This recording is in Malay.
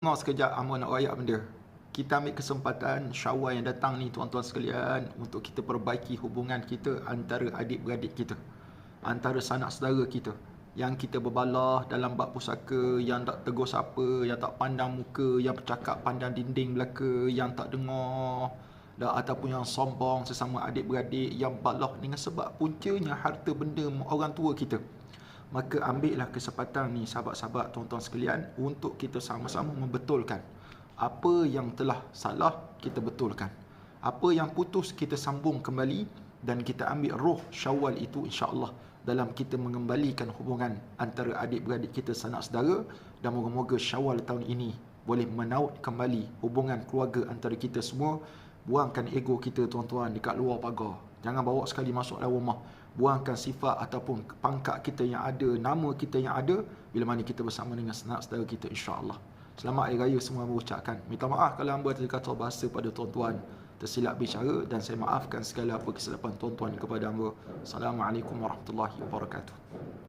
Dengar sekejap hamba nak rayak benda. Kita ambil kesempatan Syawal yang datang ni tuan-tuan sekalian untuk kita perbaiki hubungan kita antara adik-beradik kita, antara sanak saudara kita yang kita berbalah dalam bab pusaka, yang tak tegur siapa, yang tak pandang muka, yang bercakap pandang dinding belaka, yang tak dengar ataupun yang sombong sesama adik-beradik, yang balah dengan sebab puncanya harta benda orang tua kita. Maka ambillah kesempatan ni sahabat-sahabat tuan-tuan sekalian untuk kita sama-sama membetulkan apa yang telah salah, kita betulkan. Apa yang putus, kita sambung kembali dan kita ambil roh Syawal itu insya-Allah dalam kita mengembalikan hubungan antara adik-beradik kita sanak saudara, dan moga-moga Syawal tahun ini boleh menaut kembali hubungan keluarga antara kita semua. Buangkan ego kita tuan-tuan dekat luar pagar. Jangan bawa sekali masuk dalam rumah. Buangkan sifat ataupun pangkat kita yang ada, nama kita yang ada bila mana kita bersama dengan sanak saudara kita insya-Allah. Selamat Hari Raya semua mengucapkan. Minta maaf kalau hamba terkata bahasa pada tuan-tuan tersilap bicara, dan saya maafkan segala apa kesilapan tuan-tuan kepada hamba. Assalamualaikum warahmatullahi wabarakatuh.